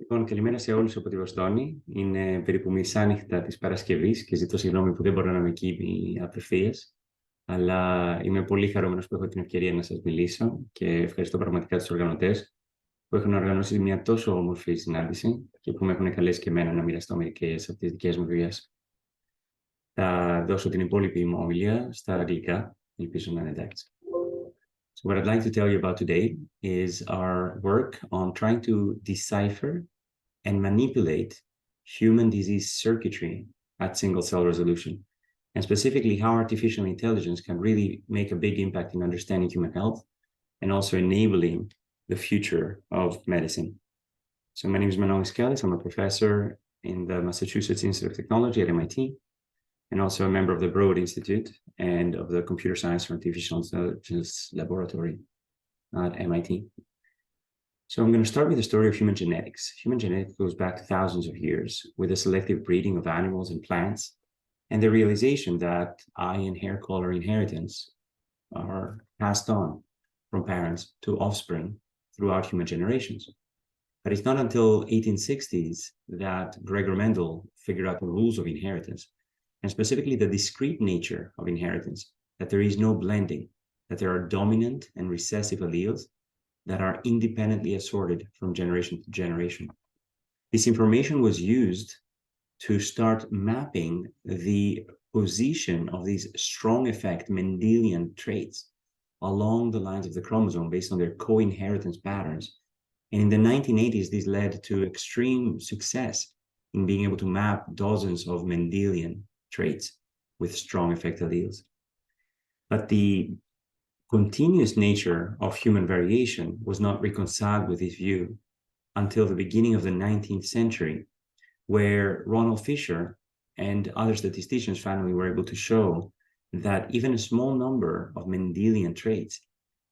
Λοιπόν, καλημέρα σε όλους από τη Βοστόνη. Είναι περίπου μισάνυχτα της Παρασκευής και ζητώ συγγνώμη που δεν μπορώ να είμαι εκεί απευθείας. Αλλά είμαι πολύ χαρούμενος που έχω την ευκαιρία να σας μιλήσω και ευχαριστώ πραγματικά τους οργανωτές που έχουν οργανώσει μια τόσο όμορφη συνάντηση και που με έχουν καλέσει και εμένα να μοιραστώ μερικές από τις δικές μου δουλειές. Θα δώσω την υπόλοιπη μου ομιλία στα αγγλικά, ελπίζω να είναι εντάξει. So what I'd like to tell you about today is our work on trying to decipher and manipulate human disease circuitry at single-cell resolution, and specifically how artificial intelligence can really make a big impact in understanding human health and also enabling the future of medicine. So my name is ManolisKellis. I'm a professor in the Massachusetts Institute of Technology at MIT, and also a member of the Broad Institute and of the Computer Science and Artificial Intelligence Laboratory at MIT. So I'm going to start with the story of human genetics. Human genetics goes back to thousands of years with the selective breeding of animals and plants, and the realization that eye and hair color inheritance are passed on from parents to offspring throughout human generations. But it's not until 1860s that Gregor Mendel figured out the rules of inheritance, and specifically the discrete nature of inheritance, that there is no blending, that there are dominant and recessive alleles that are independently assorted from generation to generation. This information was used to start mapping the position of these strong effect Mendelian traits along the lines of the chromosome based on their co-inheritance patterns. And in the 1980s, this led to extreme success in being able to map dozens of Mendelian traits with strong effect alleles. But the continuous nature of human variation was not reconciled with this view until the beginning of the 19th century, where Ronald Fisher and other statisticians finally were able to show that even a small number of Mendelian traits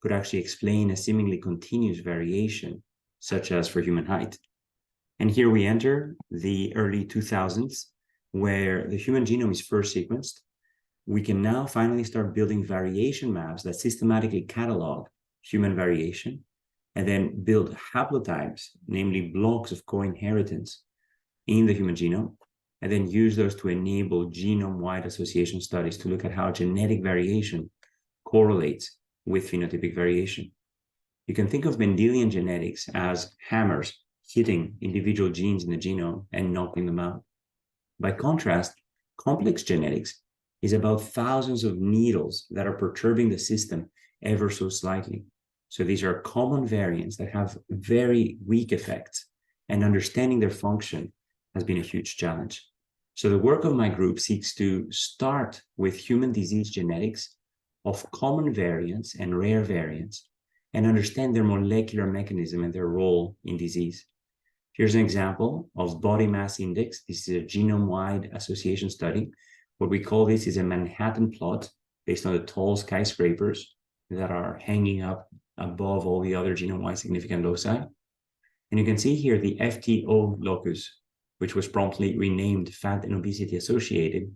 could actually explain a seemingly continuous variation, such as for human height. And here we enter the early 2000s, where the human genome is first sequenced. We can now finally start building variation maps that systematically catalog human variation and then build haplotypes, namely blocks of co-inheritance in the human genome, and then use those to enable genome-wide association studies to look at how genetic variation correlates with phenotypic variation. You can think of Mendelian genetics as hammers hitting individual genes in the genome and knocking them out. By contrast, complex genetics is about thousands of needles that are perturbing the system ever so slightly. So these are common variants that have very weak effects, and understanding their function has been a huge challenge. So the work of my group seeks to start with human disease genetics of common variants and rare variants and understand their molecular mechanism and their role in disease. Here's an example of body mass index. This is a genome-wide association study. What we call this is a Manhattan plot based on the tall skyscrapers that are hanging up above all the other genome-wide significant loci. And you can see here the FTO locus, which was promptly renamed Fat and Obesity Associated,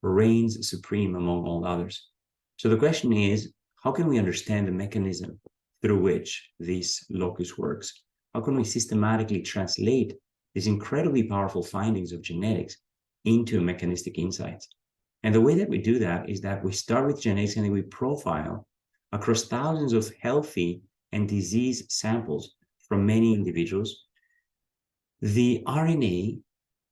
reigns supreme among all others. So the question is, how can we understand the mechanism through which this locus works? How can we systematically translate these incredibly powerful findings of genetics into mechanistic insights? And the way that we do that is that we start with genetics and then we profile across thousands of healthy and disease samples from many individuals the RNA,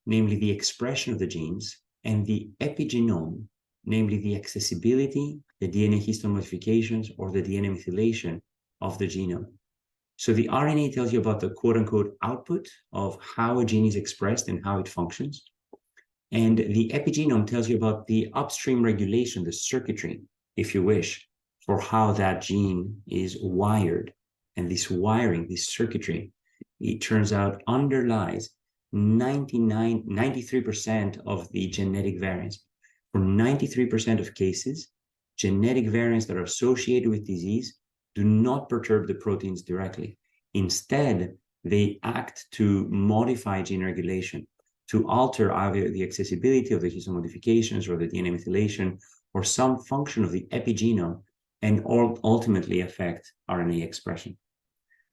namely the expression of the genes, and the epigenome, namely the accessibility, the DNA histone modifications, or the DNA methylation of the genome. So the RNA tells you about the quote-unquote output of how a gene is expressed and how it functions. And the epigenome tells you about the upstream regulation, the circuitry, if you wish, for how that gene is wired. And this wiring, this circuitry, it turns out underlies 93% of the genetic variants. For 93% of cases, genetic variants that are associated with disease do not perturb the proteins directly. Instead, they act to modify gene regulation, to alter either the accessibility of the histone modifications or the DNA methylation or some function of the epigenome, and ultimately affect RNA expression.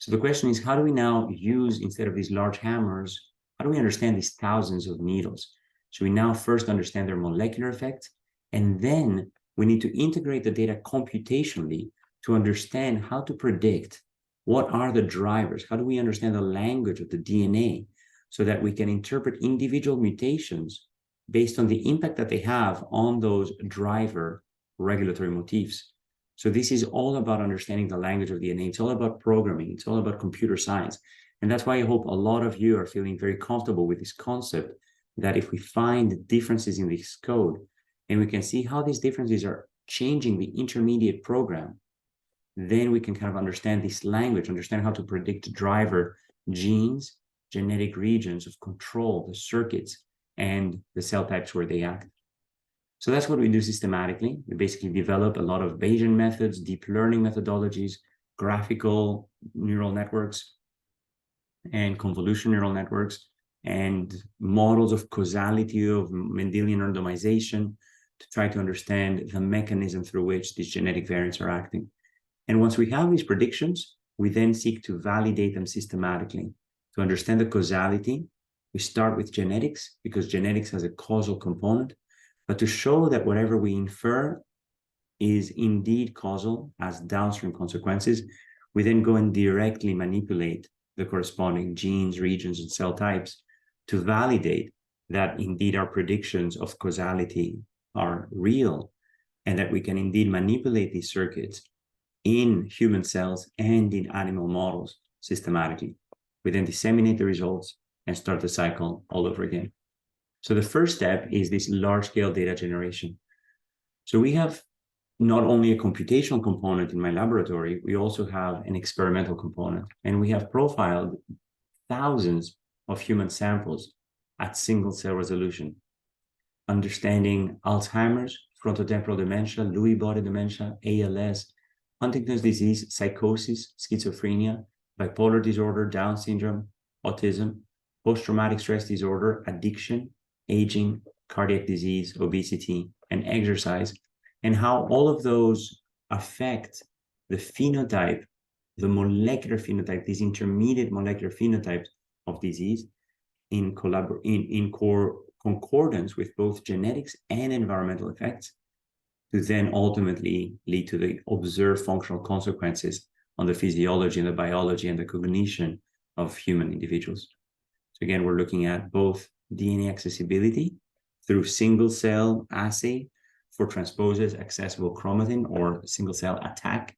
So the question is, how do we now use, instead of these large hammers, how do we understand these thousands of needles? So we now first understand their molecular effects, and then we need to integrate the data computationally to understand how to predict what are the drivers. How do we understand the language of the DNA so that we can interpret individual mutations based on the impact that they have on those driver regulatory motifs? So this is all about understanding the language of DNA. It's all about programming. It's all about computer science. And that's why I hope a lot of you are feeling very comfortable with this concept that if we find differences in this code and we can see how these differences are changing the intermediate program, then we can kind of understand this language, understand how to predict driver genes, genetic regions of control, the circuits, and the cell types where they act. So that's what we do systematically. We basically develop a lot of Bayesian methods, deep learning methodologies, graphical neural networks, and convolution neural networks, and models of causality of Mendelian randomization to try to understand the mechanism through which these genetic variants are acting. And once we have these predictions, we then seek to validate them systematically. To understand the causality, we start with genetics because genetics has a causal component, but to show that whatever we infer is indeed causal as downstream consequences, we then go and directly manipulate the corresponding genes, regions, and cell types to validate that indeed our predictions of causality are real and that we can indeed manipulate these circuits in human cells and in animal models systematically. We then disseminate the results and start the cycle all over again. So the first step is this large-scale data generation. So we have not only a computational component in my laboratory, we also have an experimental component, and we have profiled thousands of human samples at single cell resolution, understanding Alzheimer's, frontotemporal dementia, Lewy body dementia, ALS, Huntington's disease, psychosis, schizophrenia, bipolar disorder, Down syndrome, autism, post-traumatic stress disorder, addiction, aging, cardiac disease, obesity, and exercise, and how all of those affect the phenotype, the molecular phenotype, these intermediate molecular phenotypes of disease in concordance with both genetics and environmental effects, to then ultimately lead to the observed functional consequences on the physiology and the biology and the cognition of human individuals. So again, we're looking at both DNA accessibility through single cell assay for transposes accessible chromatin or single cell attack,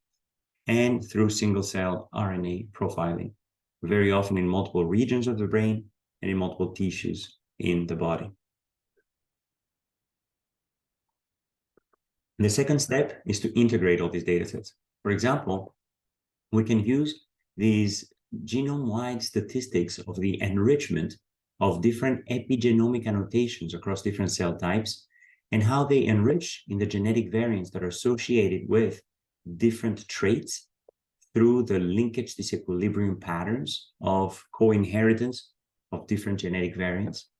and through single cell RNA profiling, very often in multiple regions of the brain and in multiple tissues in the body. And the second step is to integrate all these data sets. For example, we can use these genome-wide statistics of the enrichment of different epigenomic annotations across different cell types and how they enrich in the genetic variants that are associated with different traits through the linkage disequilibrium patterns of co-inheritance of different genetic variants,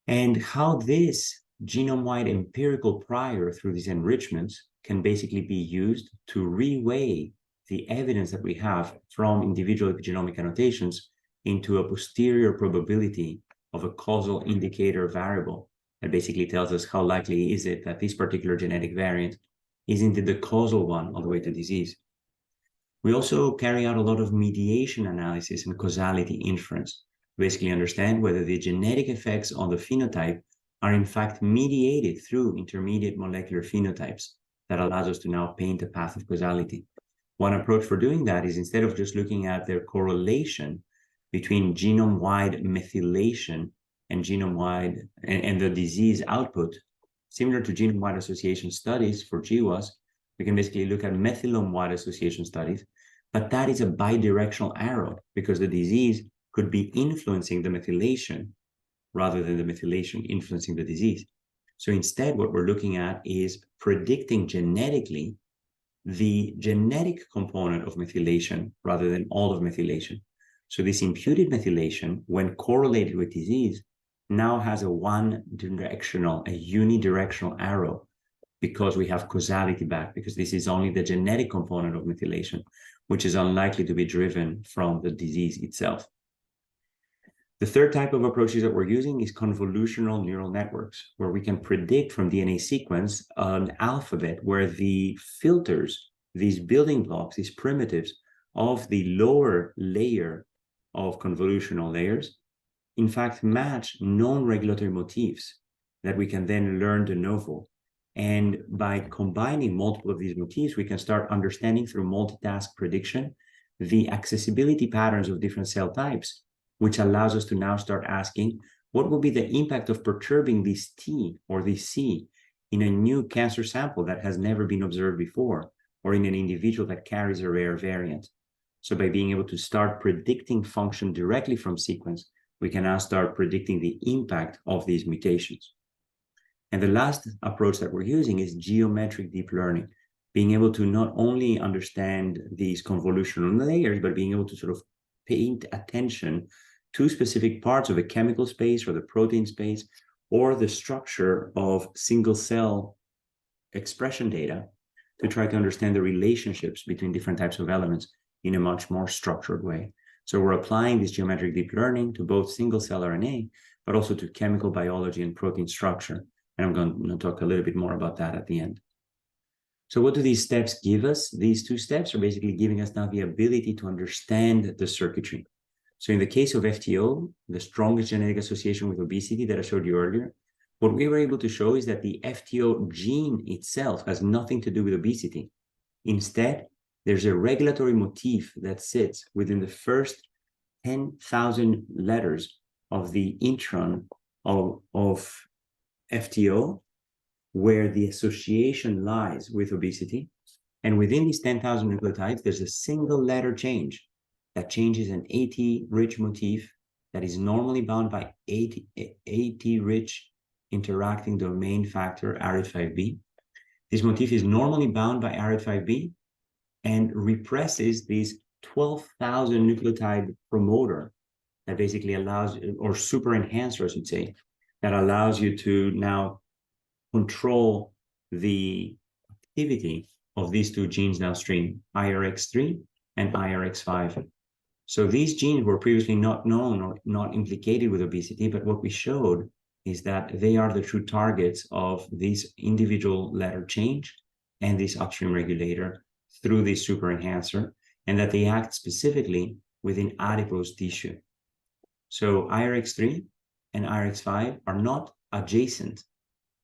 and how this genome-wide empirical prior through these enrichments can basically be used to reweigh the evidence that we have from individual epigenomic annotations into a posterior probability of a causal indicator variable that basically tells us how likely is it that this particular genetic variant is indeed the causal one on the way to disease. We also carry out a lot of mediation analysis and causality inference to basically understand whether the genetic effects on the phenotype are in fact mediated through intermediate molecular phenotypes that allows us to now paint a path of causality. One approach for doing that is, instead of just looking at their correlation between genome-wide methylation and genome-wide and the disease output, similar to genome-wide association studies for GWAS, we can basically look at methylome-wide association studies, but that is a bidirectional arrow because the disease could be influencing the methylation rather than the methylation influencing the disease. So instead, what we're looking at is predicting genetically the genetic component of methylation rather than all of methylation. So this imputed methylation, when correlated with disease, now has a unidirectional arrow because we have causality back, because this is only the genetic component of methylation. which is unlikely to be driven from the disease itself. The third type of approaches that we're using is convolutional neural networks, where we can predict from DNA sequence an alphabet where the filters, these building blocks, these primitives of the lower layer of convolutional layers, in fact, match known regulatory motifs that we can then learn de novo. And by combining multiple of these motifs, we can start understanding through multitask prediction the accessibility patterns of different cell types, which allows us to now start asking, what will be the impact of perturbing this T or this C in a new cancer sample that has never been observed before, or in an individual that carries a rare variant? So by being able to start predicting function directly from sequence, we can now start predicting the impact of these mutations. And the last approach that we're using is geometric deep learning, being able to not only understand these convolutional layers, but being able to sort of pay attention to specific parts of a chemical space or the protein space or the structure of single cell expression data to try to understand the relationships between different types of elements in a much more structured way. So we're applying this geometric deep learning to both single cell RNA, but also to chemical biology and protein structure. And I'm going to talk a little bit more about that at the end. So what do these steps give us? These two steps are basically giving us now the ability to understand the circuitry. So in the case of FTO, the strongest genetic association with obesity that I showed you earlier, what we were able to show is that the FTO gene itself has nothing to do with obesity. Instead, there's a regulatory motif that sits within the first 10,000 letters of the intron of FTO, where the association lies with obesity. And within these 10,000 nucleotides, there's a single letter change that changes an AT-rich motif that is normally bound by AT-rich interacting domain factor ARID5B. This motif is normally bound by ARID5B and represses this 12,000 nucleotide promoter that basically allows, or super enhancer, I should say, that allows you to now control the activity of these two genes downstream, IRX3 and IRX5. So these genes were previously not known or not implicated with obesity, but what we showed is that they are the true targets of this individual letter change and this upstream regulator through this super enhancer, and that they act specifically within adipose tissue. So IRX3 and IRX5 are not adjacent.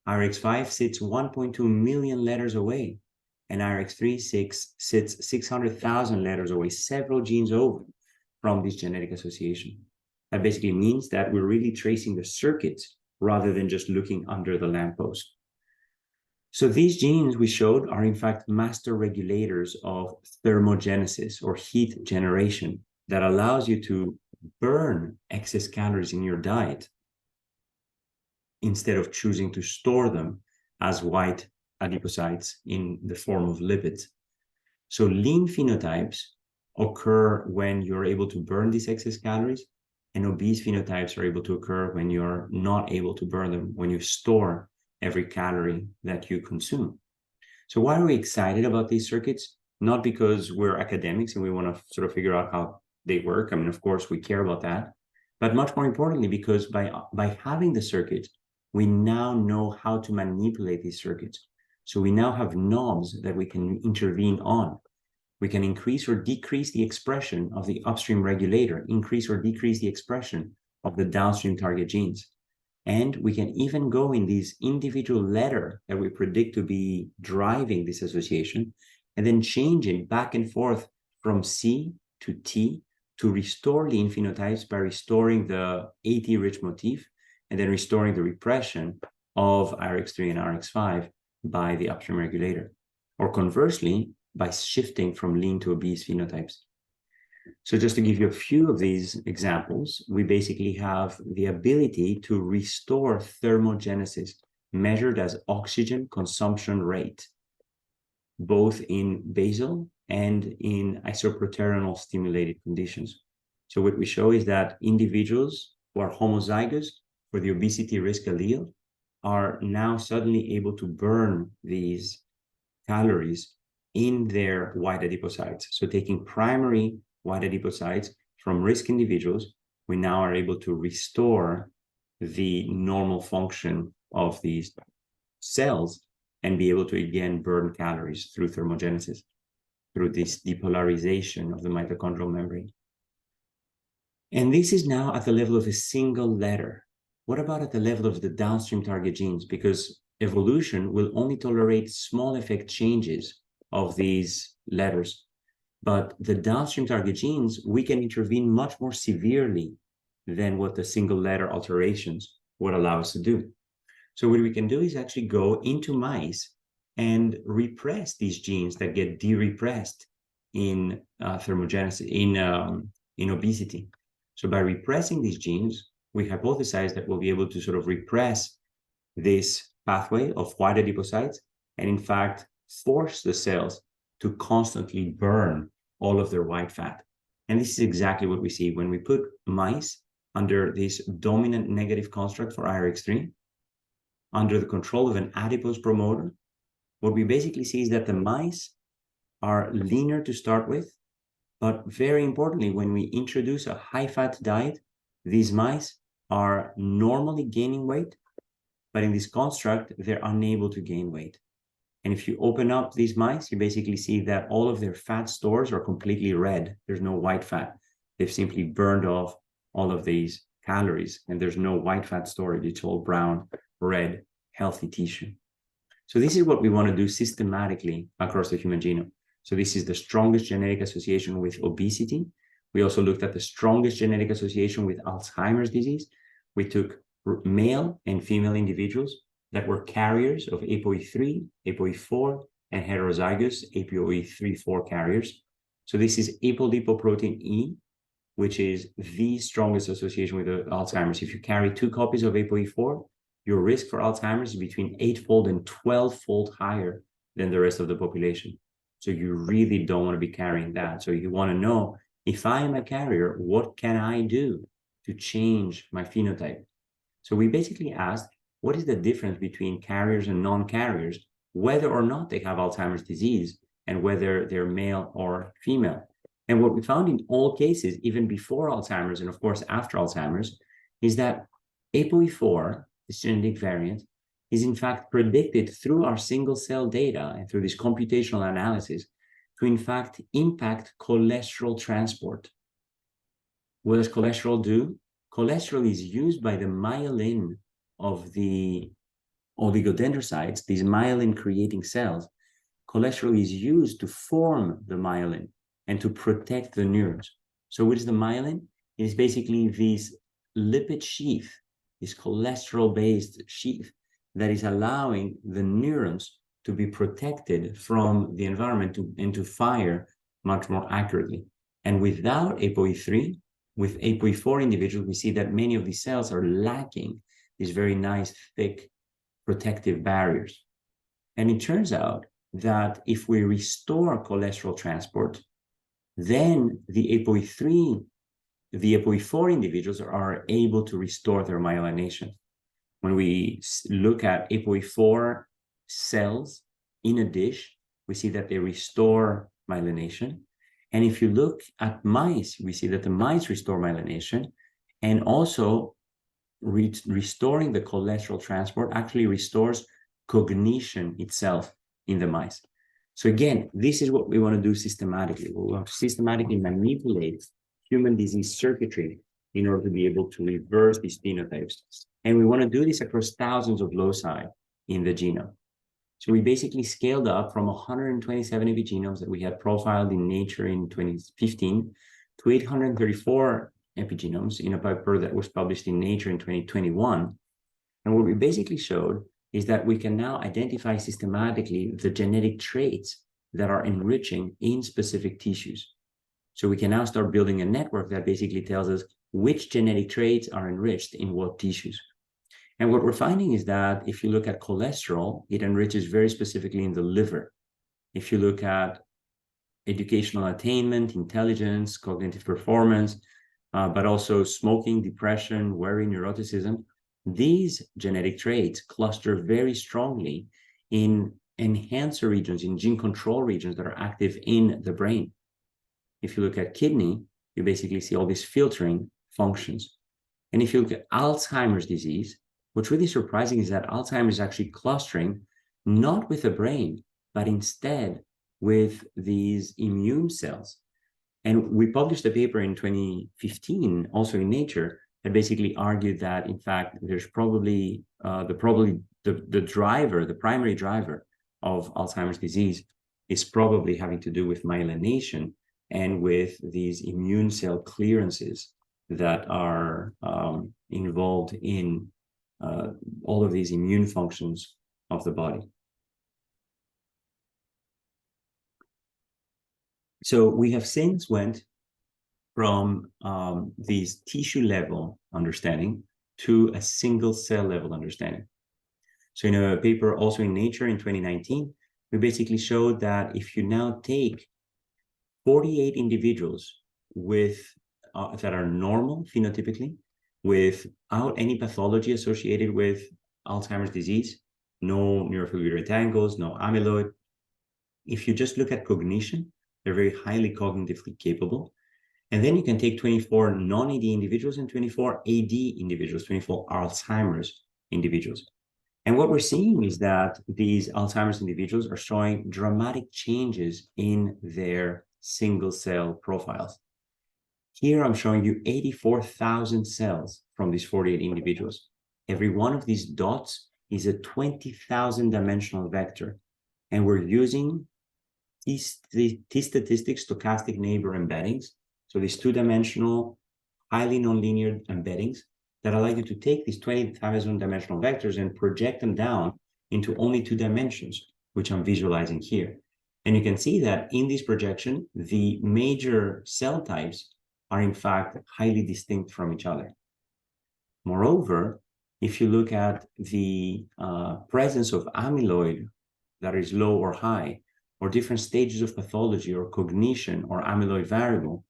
IRX5 sits 1.2 million letters away, and IRX3 sits 600,000 letters away, several genes over from this genetic association. That basically means that we're really tracing the circuits rather than just looking under the lamppost. So these genes we showed are in fact master regulators of thermogenesis or heat generation that allows you to burn excess calories in your diet instead of choosing to store them as white adipocytes in the form of lipids. So lean phenotypes occur when you're able to burn these excess calories, and obese phenotypes are able to occur when you're not able to burn them, when you store every calorie that you consume. So why are we excited about these circuits? Not because we're academics and we want to sort of figure out how they work. I mean, of course, we care about that. But much more importantly, because by having the circuits, we now know how to manipulate these circuits. So we now have knobs that we can intervene on. We can increase or decrease the expression of the upstream regulator, increase or decrease the expression of the downstream target genes. And we can even go in these individual letter that we predict to be driving this association, and then change it back and forth from C to T to restore lean phenotypes by restoring the AT-rich motif and then restoring the repression of IRX3 and IRX5 by the upstream regulator. Or conversely, by shifting from lean to obese phenotypes. So just to give you a few of these examples, we basically have the ability to restore thermogenesis measured as oxygen consumption rate, both in basal and in isoproterenol stimulated conditions. So what we show is that individuals who are homozygous for the obesity risk allele are now suddenly able to burn these calories in their white adipocytes. So taking primary white adipocytes from risk individuals, we now are able to restore the normal function of these cells and be able to again burn calories through thermogenesis, through this depolarization of the mitochondrial membrane. And this is now at the level of a single letter. What about at the level of the downstream target genes? Because evolution will only tolerate small effect changes of these letters. But the downstream target genes, we can intervene much more severely than what the single letter alterations would allow us to do. So what we can do is actually go into mice and repress these genes that get de-repressed in thermogenesis, in obesity. So by repressing these genes, we hypothesize that we'll be able to sort of repress this pathway of white adipocytes and in fact force the cells to constantly burn all of their white fat. And this is exactly what we see when we put mice under this dominant negative construct for IRX3, under the control of an adipose promoter. What we basically see is that the mice are leaner to start with, but very importantly, when we introduce a high-fat diet, these mice are normally gaining weight, but in this construct, they're unable to gain weight. And if you open up these mice, you basically see that all of their fat stores are completely red. There's no white fat. They've simply burned off all of these calories, and there's no white fat storage. It's all brown, red, healthy tissue. So this is what we want to do systematically across the human genome. So this is the strongest genetic association with obesity. We also looked at the strongest genetic association with Alzheimer's disease. We took male and female individuals that were carriers of ApoE3, ApoE4, and heterozygous ApoE3/4 carriers. So this is apolipoprotein E, which is the strongest association with Alzheimer's. If you carry 2 copies of ApoE4, your risk for Alzheimer's is between 8-fold and 12-fold higher than the rest of the population. So you really don't want to be carrying that. So you want to know, if I am a carrier, what can I do to change my phenotype? So we basically asked, what is the difference between carriers and non-carriers, whether or not they have Alzheimer's disease, and whether they're male or female? And what we found in all cases, even before Alzheimer's and of course after Alzheimer's, is that ApoE4, this genetic variant, is in fact predicted through our single cell data and through this computational analysis to in fact impact cholesterol transport. What does cholesterol do? Cholesterol is used by the myelin of the oligodendrocytes, these myelin-creating cells. Cholesterol is used to form the myelin and to protect the neurons. So what is the myelin? It is basically this lipid sheath, this cholesterol-based sheath that is allowing the neurons to be protected from the environment and to fire much more accurately. And without ApoE3, with ApoE4 individuals, we see that many of these cells are lacking these very nice, thick, protective barriers. And it turns out that if we restore cholesterol transport, then the ApoE4 individuals are able to restore their myelination. When we look at ApoE4 cells in a dish, we see that they restore myelination. And if you look at mice, we see that the mice restore myelination, and also restoring the cholesterol transport actually restores cognition itself in the mice. So again, this is what we want to do systematically. We want to systematically manipulate human disease circuitry in order to be able to reverse these phenotypes. And we want to do this across thousands of loci in the genome. So we basically scaled up from 127 epigenomes that we had profiled in Nature in 2015 to 834 epigenomes in a paper that was published in Nature in 2021. And what we basically showed is that we can now identify systematically the genetic traits that are enriching in specific tissues. So we can now start building a network that basically tells us which genetic traits are enriched in what tissues. And what we're finding is that if you look at cholesterol, it enriches very specifically in the liver. If you look at educational attainment, intelligence, cognitive performance, but also smoking, depression, worry, neuroticism, these genetic traits cluster very strongly in enhancer regions, in gene control regions that are active in the brain. If you look at kidney, you basically see all these filtering functions. And if you look at Alzheimer's disease, what's really surprising is that Alzheimer's is actually clustering not with the brain, but instead with these immune cells. And we published a paper in 2015, also in Nature, that basically argued that, in fact, there's probably the primary driver of Alzheimer's disease is probably having to do with myelination and with these immune cell clearances that are involved in all of these immune functions of the body. So we have since went from these tissue level understanding to a single cell level understanding. So in a paper also in Nature in 2019, we basically showed that if you now take 48 individuals with that are normal phenotypically, without any pathology associated with Alzheimer's disease, no neurofibrillary tangles, no amyloid. If you just look at cognition, they're very highly cognitively capable. And then you can take 24 non-AD individuals and 24 AD individuals, 24 Alzheimer's individuals. And what we're seeing is that these Alzheimer's individuals are showing dramatic changes in their single cell profiles. Here I'm showing you 84,000 cells from these 48 individuals. Every one of these dots is a 20,000 dimensional vector. And we're using t-statistics stochastic neighbor embeddings. So these two-dimensional, highly nonlinear embeddings that allow you to take these 20,000 dimensional vectors and project them down into only 2 dimensions, which I'm visualizing here. And you can see that in this projection, the major cell types are in fact highly distinct from each other. Moreover, if you look at the presence of amyloid that is low or high, or different stages of pathology or cognition or amyloid variable,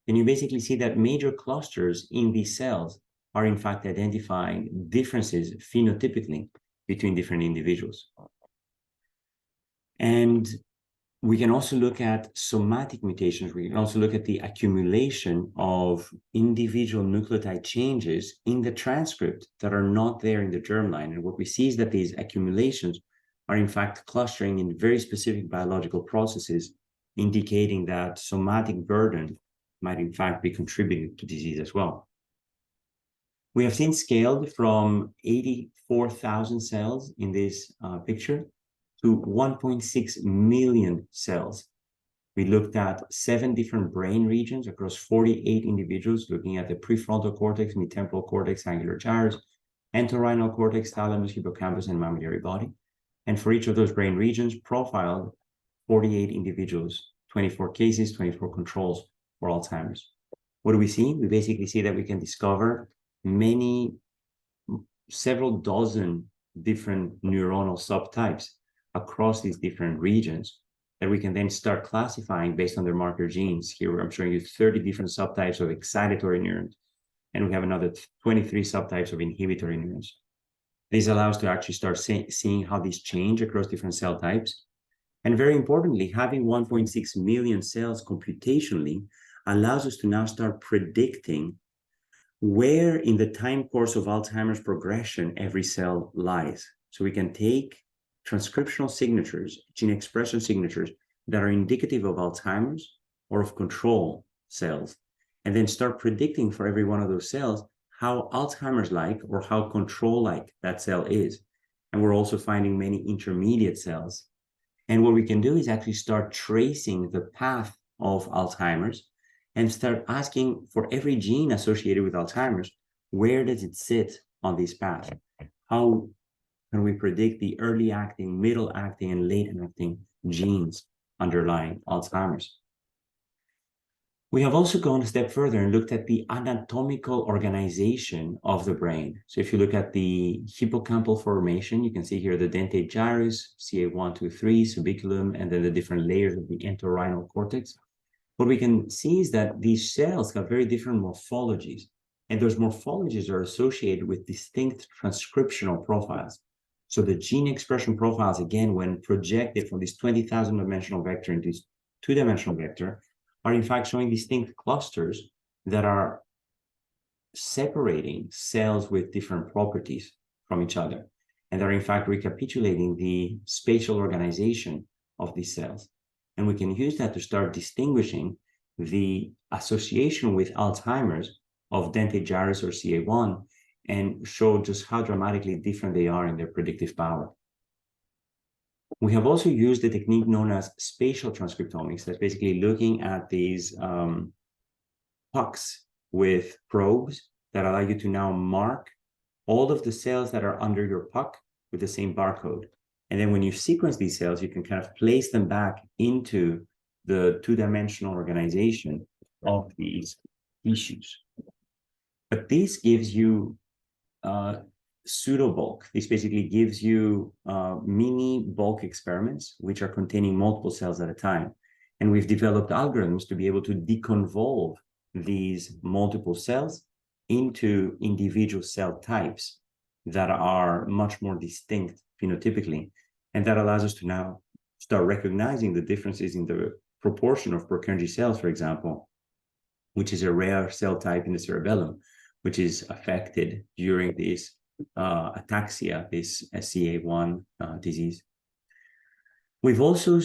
then you basically see that major clusters in these cells are in fact identifying differences phenotypically between different individuals. And we can also look at somatic mutations. We can also look at the accumulation of individual nucleotide changes in the transcript that are not there in the germline. And what we see is that these accumulations are in fact clustering in very specific biological processes, indicating that somatic burden might in fact be contributing to disease as well. We have since scaled from 84,000 cells in this picture to 1.6 million cells. We looked at 7 different brain regions across 48 individuals, looking at the prefrontal cortex, midtemporal cortex, angular gyrus, entorhinal cortex, thalamus, hippocampus, and mammillary body. And for each of those brain regions, profiled 48 individuals, 24 cases, 24 controls for Alzheimer's. What do we see? We basically see that we can discover several dozen different neuronal subtypes across these different regions that we can then start classifying based on their marker genes. Here I'm showing you 30 different subtypes of excitatory neurons, and we have another 23 subtypes of inhibitory neurons. This allows us to actually start seeing how these change across different cell types. And very importantly, having 1.6 million cells computationally allows us to now start predicting where in the time course of Alzheimer's progression every cell lies. So we can take transcriptional signatures, gene expression signatures that are indicative of Alzheimer's or of control cells, and then start predicting for every one of those cells how Alzheimer's-like or how control-like that cell is. And we're also finding many intermediate cells. And what we can do is actually start tracing the path of Alzheimer's and start asking for every gene associated with Alzheimer's, where does it sit on this path? How can we predict the early acting, middle acting, and late acting genes underlying Alzheimer's? We have also gone a step further and looked at the anatomical organization of the brain. So if you look at the hippocampal formation, you can see here the dentate gyrus, CA1, 2, 3, subiculum, and then the different layers of the entorhinal cortex. What we can see is that these cells have very different morphologies, and those morphologies are associated with distinct transcriptional profiles. So the gene expression profiles, again, when projected from this 20,000 dimensional vector into this two-dimensional vector, are in fact showing distinct clusters that are separating cells with different properties from each other. And they're in fact recapitulating the spatial organization of these cells. And we can use that to start distinguishing the association with Alzheimer's of dentate gyrus or CA1 and show just how dramatically different they are in their predictive power. We have also used the technique known as spatial transcriptomics. That's basically looking at these pucks with probes that allow you to now mark all of the cells that are under your puck with the same barcode. And then when you sequence these cells, you can kind of place them back into the two-dimensional organization of these tissues. But this gives you pseudo bulk. This basically gives you mini bulk experiments, which are containing multiple cells at a time. And we've developed algorithms to be able to deconvolve these multiple cells into individual cell types that are much more distinct phenotypically. And that allows us to now start recognizing the differences in the proportion of Purkinje cells, for example, which is a rare cell type in the cerebellum, which is affected during this ataxia, this CA1 disease. We've also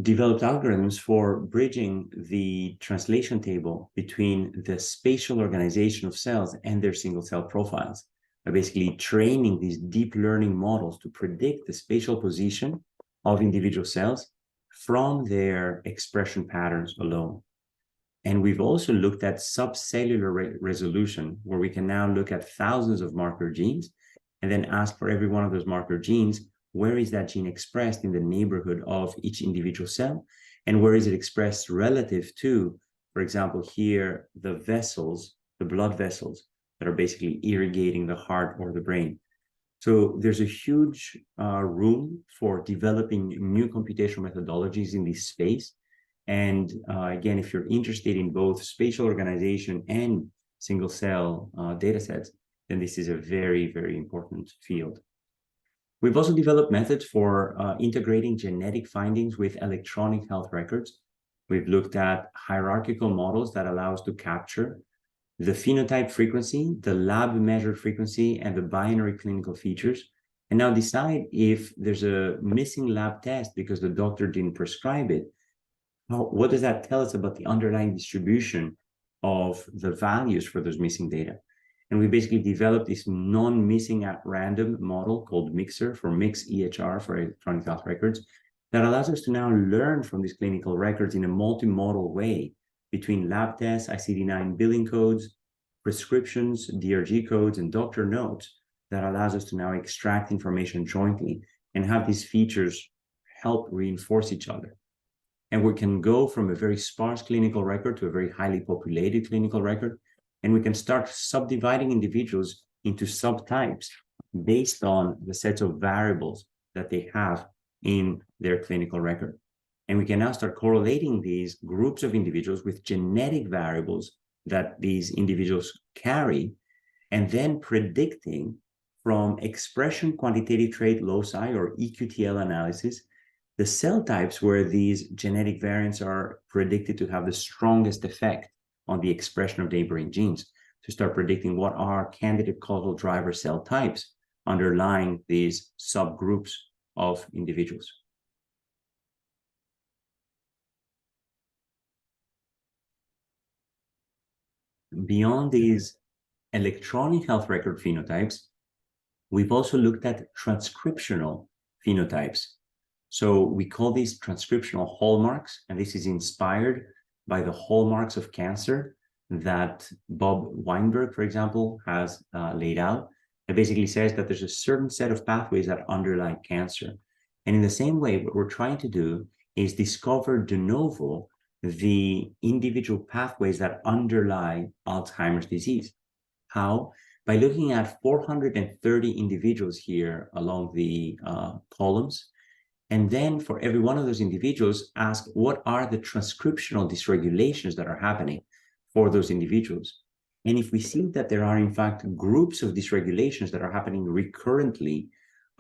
developed algorithms for bridging the translation table between the spatial organization of cells and their single cell profiles, by basically training these deep learning models to predict the spatial position of individual cells from their expression patterns alone. And we've also looked at subcellular resolution, where we can now look at thousands of marker genes and then ask for every one of those marker genes, where is that gene expressed in the neighborhood of each individual cell? And where is it expressed relative to, for example, here, the vessels, the blood vessels that are basically irrigating the heart or the brain. So there's a huge room for developing new computational methodologies in this space. And again, if you're interested in both spatial organization and single cell data sets, then this is a very, very important field. We've also developed methods for integrating genetic findings with electronic health records. We've looked at hierarchical models that allow us to capture the phenotype frequency, the lab measured frequency, and the binary clinical features, and now decide if there's a missing lab test because the doctor didn't prescribe it. What does that tell us about the underlying distribution of the values for those missing data? And we basically developed this non-missing at random model called Mixer for Mix EHR for electronic health records that allows us to now learn from these clinical records in a multimodal way between lab tests, ICD-9 billing codes, prescriptions, DRG codes, and doctor notes that allows us to now extract information jointly and have these features help reinforce each other. And we can go from a very sparse clinical record to a very highly populated clinical record. And we can start subdividing individuals into subtypes based on the sets of variables that they have in their clinical record. And we can now start correlating these groups of individuals with genetic variables that these individuals carry, and then predicting from expression quantitative trait loci or EQTL analysis, the cell types where these genetic variants are predicted to have the strongest effect on the expression of neighboring genes, to start predicting what are candidate causal driver cell types underlying these subgroups of individuals. Beyond these electronic health record phenotypes, we've also looked at transcriptional phenotypes. So we call these transcriptional hallmarks, and this is inspired by the hallmarks of cancer that Bob Weinberg, for example, has laid out. It basically says that there's a certain set of pathways that underlie cancer. And in the same way, what we're trying to do is discover de novo the individual pathways that underlie Alzheimer's disease. How? By looking at 430 individuals here along the columns, and then for every one of those individuals, ask what are the transcriptional dysregulations that are happening for those individuals. And if we see that there are, in fact, groups of dysregulations that are happening recurrently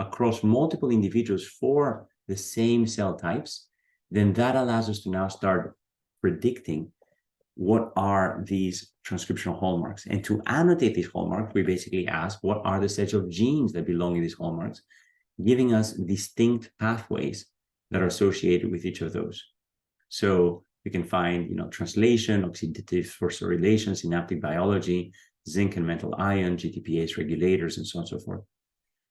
across multiple individuals for the same cell types, then that allows us to now start predicting what are these transcriptional hallmarks. And to annotate these hallmarks, we basically ask what are the sets of genes that belong in these hallmarks, giving us distinct pathways that are associated with each of those. So we can find, translation, oxidative phosphorylation, synaptic biology, zinc and metal ion, GTPase regulators, and so on and so forth.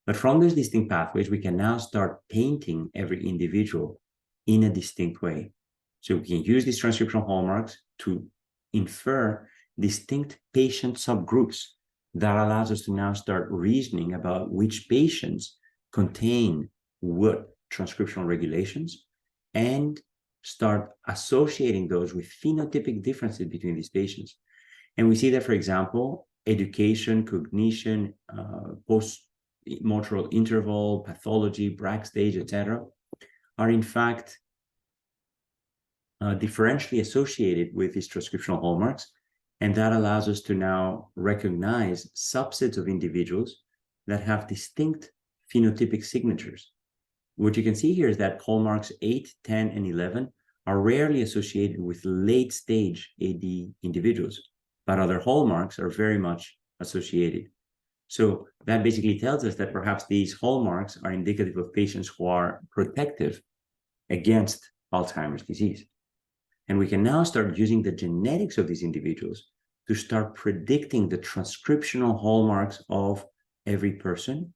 But from those distinct pathways, we can now start painting every individual in a distinct way. So we can use these transcriptional hallmarks to infer distinct patient subgroups that allows us to now start reasoning about which patients contain what transcriptional regulations and start associating those with phenotypic differences between these patients. And we see that, for example, education, cognition, post-motoral interval, pathology, Bragg stage, etc., are in fact differentially associated with these transcriptional hallmarks. And that allows us to now recognize subsets of individuals that have distinct phenotypic signatures. What you can see here is that hallmarks 8, 10, and 11 are rarely associated with late-stage AD individuals, but other hallmarks are very much associated. So that basically tells us that perhaps these hallmarks are indicative of patients who are protective against Alzheimer's disease. And we can now start using the genetics of these individuals to start predicting the transcriptional hallmarks of every person,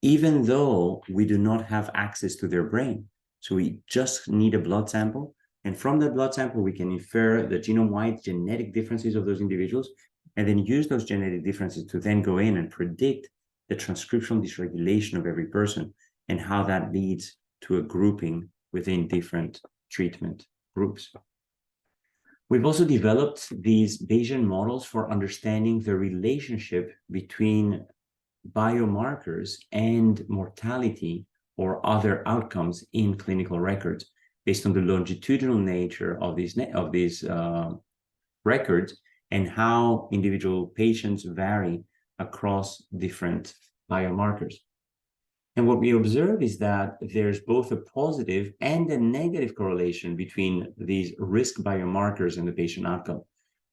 even though we do not have access to their brain. So we just need a blood sample. And from that blood sample, we can infer the genome-wide genetic differences of those individuals, and then use those genetic differences to then go in and predict the transcriptional dysregulation of every person and how that leads to a grouping within different treatment groups. We've also developed these Bayesian models for understanding the relationship between biomarkers and mortality or other outcomes in clinical records based on the longitudinal nature of these records and how individual patients vary across different biomarkers. And what we observe is that there's both a positive and a negative correlation between these risk biomarkers and the patient outcome.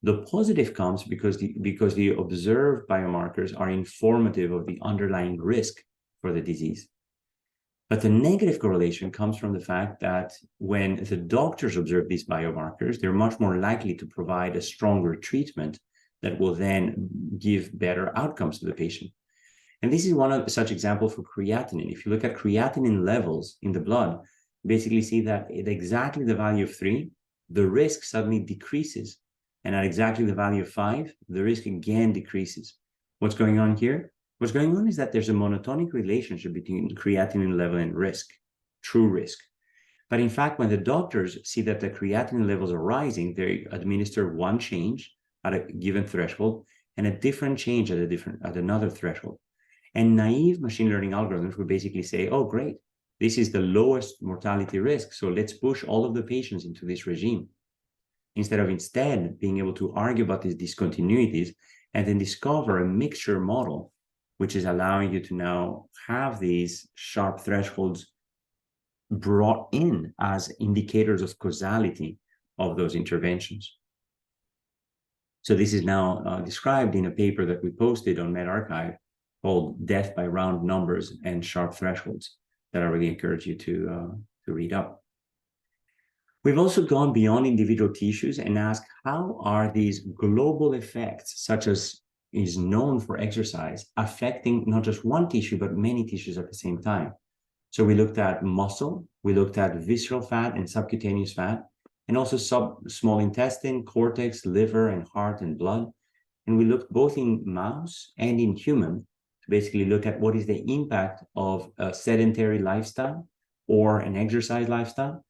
The positive comes because the observed biomarkers are informative of the underlying risk for the disease. But the negative correlation comes from the fact that when the doctors observe these biomarkers, they're much more likely to provide a stronger treatment that will then give better outcomes to the patient. And this is one of such examples for creatinine. If you look at creatinine levels in the blood, you basically see that at exactly the value of 3, the risk suddenly decreases. And at exactly the value of 5, the risk again decreases. What's going on here? What's going on is that there's a monotonic relationship between creatinine level and risk, true risk. But in fact, when the doctors see that the creatinine levels are rising, they administer one change at a given threshold and a different change at another threshold. And naive machine learning algorithms would basically say, oh, great, this is the lowest mortality risk, so let's push all of the patients into this regime. Instead being able to argue about these discontinuities and then discover a mixture model, which is allowing you to now have these sharp thresholds brought in as indicators of causality of those interventions. So this is now described in a paper that we posted on medRxiv called Death by Round Numbers and Sharp Thresholds that I really encourage you to read up. We've also gone beyond individual tissues and asked how are these global effects, such as is known for exercise, affecting not just one tissue, but many tissues at the same time. So we looked at muscle, we looked at visceral fat and subcutaneous fat, and also small intestine, cortex, liver, and heart and blood. And we looked both in mouse and in human to basically look at what is the impact of a sedentary lifestyle or an exercise lifestyle,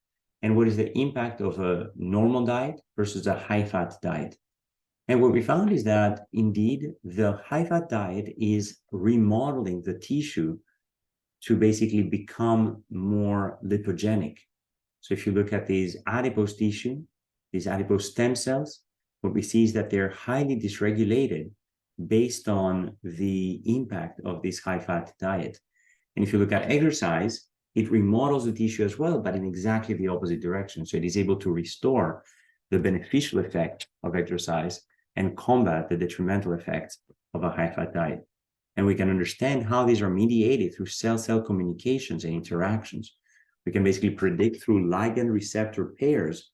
and what is the impact of a normal diet versus a high-fat diet. And what we found is that, indeed, the high-fat diet is remodeling the tissue to basically become more lipogenic. So if you look at these adipose tissue, these adipose stem cells, what we see is that they're highly dysregulated based on the impact of this high-fat diet. And if you look at exercise, it remodels the tissue as well, but in exactly the opposite direction. So it is able to restore the beneficial effect of exercise and combat the detrimental effects of a high-fat diet. And we can understand how these are mediated through cell-cell communications and interactions. We can basically predict through ligand-receptor pairs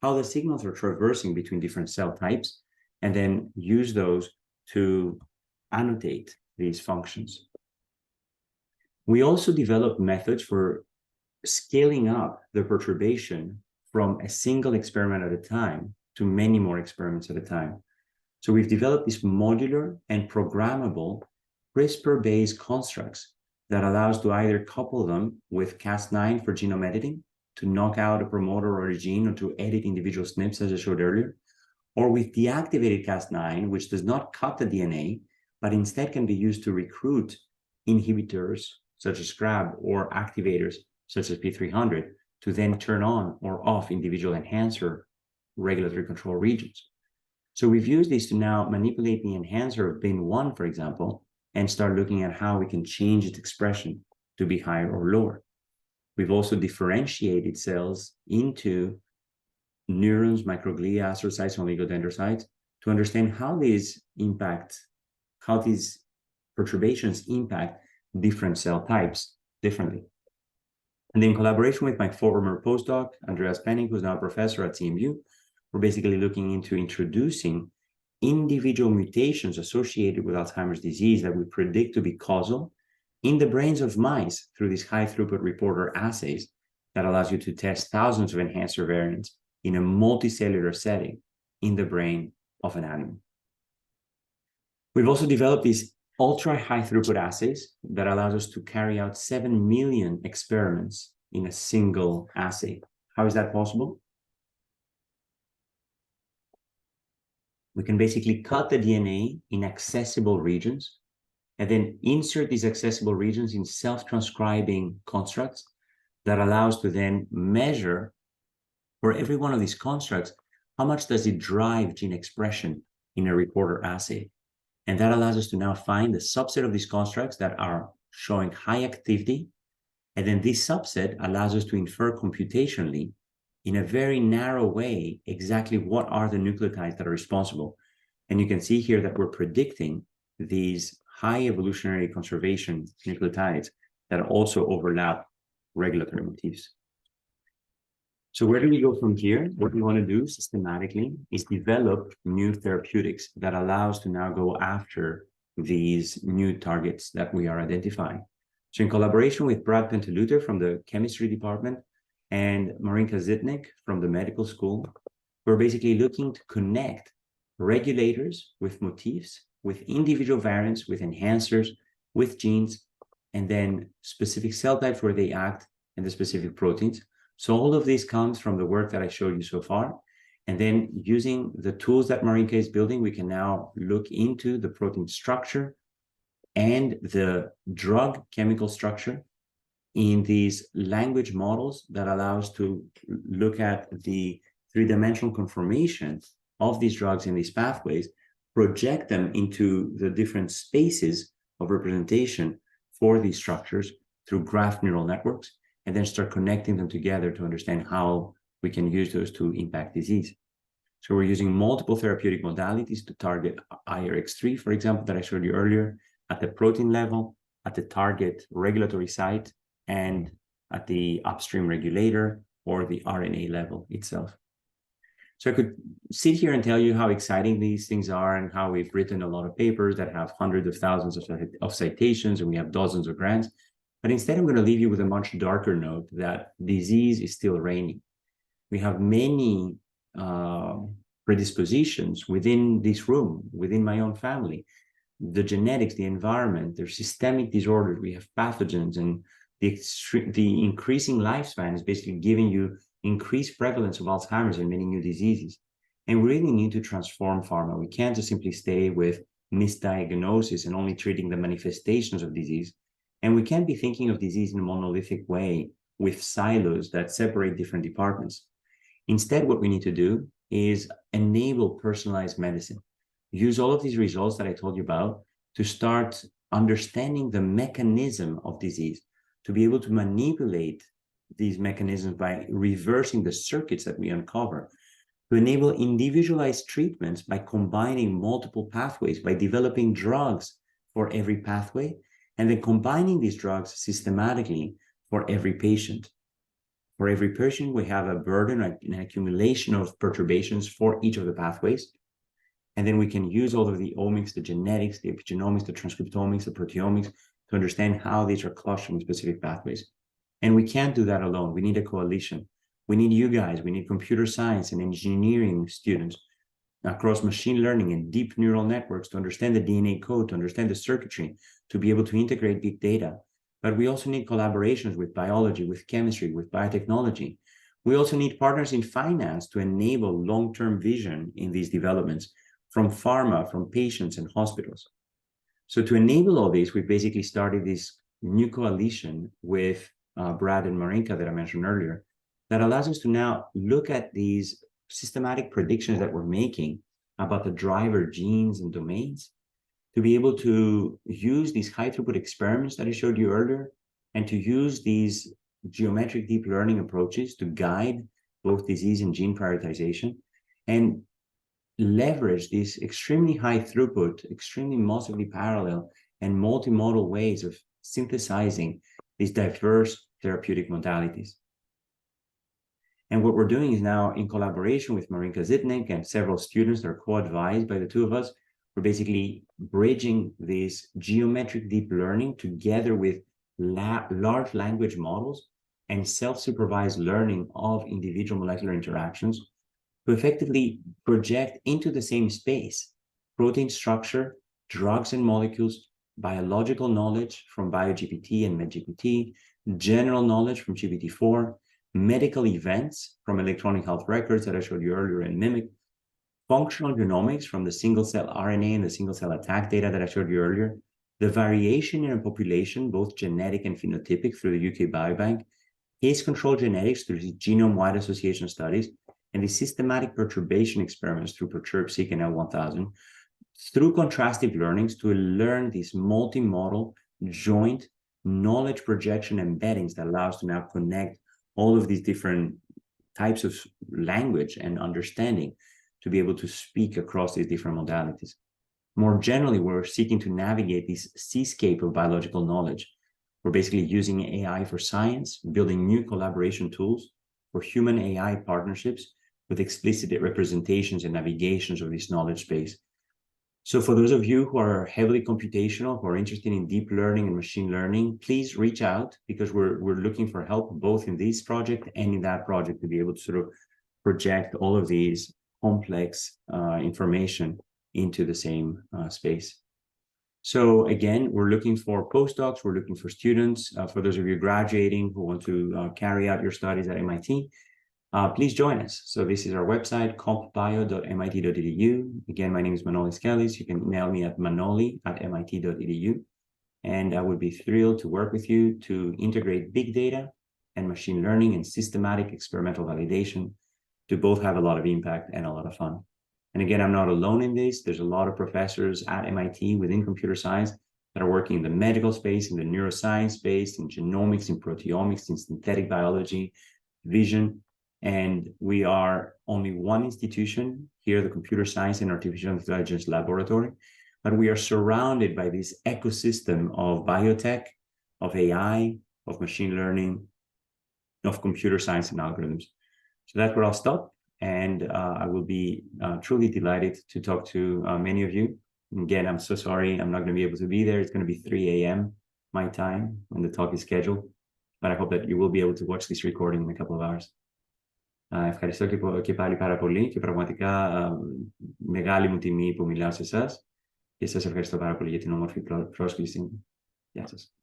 how the signals are traversing between different cell types, and then use those to annotate these functions. We also developed methods for scaling up the perturbation from a single experiment at a time to many more experiments at a time. So we've developed these modular and programmable CRISPR-based constructs that allows to either couple them with Cas9 for genome editing to knock out a promoter or a gene or to edit individual SNPs, as I showed earlier, or with deactivated Cas9, which does not cut the DNA, but instead can be used to recruit inhibitors such as SCRAB or activators such as P300 to then turn on or off individual enhancer regulatory control regions. So we've used these to now manipulate the enhancer of BIN1, for example, and start looking at how we can change its expression to be higher or lower. We've also differentiated cells into neurons, microglia, astrocytes, and oligodendrocytes to understand how these perturbations impact different cell types differently. And in collaboration with my former postdoc, Andreas Penning, who's now a professor at CMU, we're basically looking into introducing individual mutations associated with Alzheimer's disease that we predict to be causal in the brains of mice through these high-throughput reporter assays that allows you to test thousands of enhancer variants in a multicellular setting in the brain of an animal. We've also developed these ultra-high throughput assays that allows us to carry out 7 million experiments in a single assay. How is that possible? We can basically cut the DNA in accessible regions and then insert these accessible regions in self-transcribing constructs that allows to then measure for every one of these constructs, how much does it drive gene expression in a reporter assay? And that allows us to now find the subset of these constructs that are showing high activity. And then this subset allows us to infer computationally in a very narrow way exactly what are the nucleotides that are responsible. And you can see here that we're predicting these high evolutionary conservation nucleotides that also overlap regulatory motifs. So where do we go from here? What we want to do systematically is develop new therapeutics that allows to now go after these new targets that we are identifying. So in collaboration with Brad Penteluter from the chemistry department and Marinka Zitnik from the medical school, we're basically looking to connect regulators with motifs, with individual variants, with enhancers, with genes, and then specific cell types where they act and the specific proteins. So all of this comes from the work that I showed you so far. And then using the tools that Marinka is building, we can now look into the protein structure and the drug chemical structure in these language models that allow us to look at the three-dimensional conformation of these drugs in these pathways, project them into the different spaces of representation for these structures through graph neural networks, and then start connecting them together to understand how we can use those to impact disease. So we're using multiple therapeutic modalities to target IRX3, for example, that I showed you earlier, at the protein level, at the target regulatory site, and at the upstream regulator or the RNA level itself. So I could sit here and tell you how exciting these things are and how we've written a lot of papers that have hundreds of thousands of citations, and we have dozens of grants. But instead, I'm going to leave you with a much darker note that disease is still reigning. We have many predispositions within this room, within my own family, the genetics, the environment, there's systemic disorders, we have pathogens, and the increasing lifespan is basically giving you increased prevalence of Alzheimer's and many new diseases. And we really need to transform pharma. We can't just simply stay with misdiagnosis and only treating the manifestations of disease. And we can't be thinking of disease in a monolithic way with silos that separate different departments. Instead, what we need to do is enable personalized medicine. Use all of these results that I told you about to start understanding the mechanism of disease, to be able to manipulate these mechanisms by reversing the circuits that we uncover, to enable individualized treatments by combining multiple pathways, by developing drugs for every pathway, and then combining these drugs systematically for every patient. For every patient, we have a burden, an accumulation of perturbations for each of the pathways. And then we can use all of the omics, the genetics, the epigenomics, the transcriptomics, the proteomics to understand how these are clustering specific pathways. And we can't do that alone. We need a coalition. We need you guys. We need computer science and engineering students across machine learning and deep neural networks to understand the DNA code, to understand the circuitry, to be able to integrate big data. But we also need collaborations with biology, with chemistry, with biotechnology. We also need partners in finance to enable long-term vision in these developments from pharma, from patients and hospitals. So to enable all this, we basically started this new coalition with Brad and Marinka that I mentioned earlier, that allows us to now look at these systematic predictions that we're making about the driver genes and domains, to be able to use these high throughput experiments that I showed you earlier, and to use these geometric deep learning approaches to guide both disease and gene prioritization, and leverage these extremely high throughput, extremely massively parallel and multimodal ways of synthesizing these diverse therapeutic modalities. And what we're doing is now, in collaboration with Marinka Zitnik and several students that are co-advised by the two of us, we're basically bridging this geometric deep learning together with large language models and self-supervised learning of individual molecular interactions to effectively project into the same space protein structure, drugs and molecules, biological knowledge from BioGPT and MedGPT, general knowledge from GPT-4, medical events from electronic health records that I showed you earlier in Mimic, functional genomics from the single-cell RNA and the single-cell attack data that I showed you earlier, the variation in a population, both genetic and phenotypic through the UK Biobank, case control genetics through the genome-wide association studies, and the systematic perturbation experiments through Perturb-seq and L1000, through contrastive learnings to learn these multimodal joint knowledge projection embeddings that allow us to now connect all of these different types of language and understanding to be able to speak across these different modalities. More generally, we're seeking to navigate this seascape of biological knowledge. We're basically using AI for science, building new collaboration tools for human AI partnerships with explicit representations and navigations of this knowledge space. So for those of you who are heavily computational, who are interested in deep learning and machine learning, please reach out, because we're looking for help both in this project and in that project to be able to sort of project all of these complex information into the same space. So again, we're looking for postdocs, we're looking for students. For those of you graduating who want to carry out your studies at MIT, please join us. So this is our website, compbio.mit.edu. Again, my name is ManolisKellis. You can email me at manoli@mit.edu. And I would be thrilled to work with you to integrate big data and machine learning and systematic experimental validation to both have a lot of impact and a lot of fun. And again, I'm not alone in this. There's a lot of professors at MIT within computer science that are working in the medical space, in the neuroscience space, in genomics, in proteomics, in synthetic biology, vision. And we are only one institution here, the Computer Science and Artificial Intelligence Laboratory, but we are surrounded by this ecosystem of biotech, of AI, of machine learning, of computer science and algorithms. So that's where I'll stop. And I will be truly delighted to talk to many of you. Again, I'm so sorry I'm not going to be able to be there. It's going to be 3 a.m. my time when the talk is scheduled. But I hope that you will be able to watch this recording in a couple of hours. Ευχαριστώ και πάλι πάρα πολύ και πραγματικά μεγάλη μου τιμή που μιλάω σε εσάς και σας ευχαριστώ πάρα πολύ για την όμορφη πρόσκληση. Γεια σας.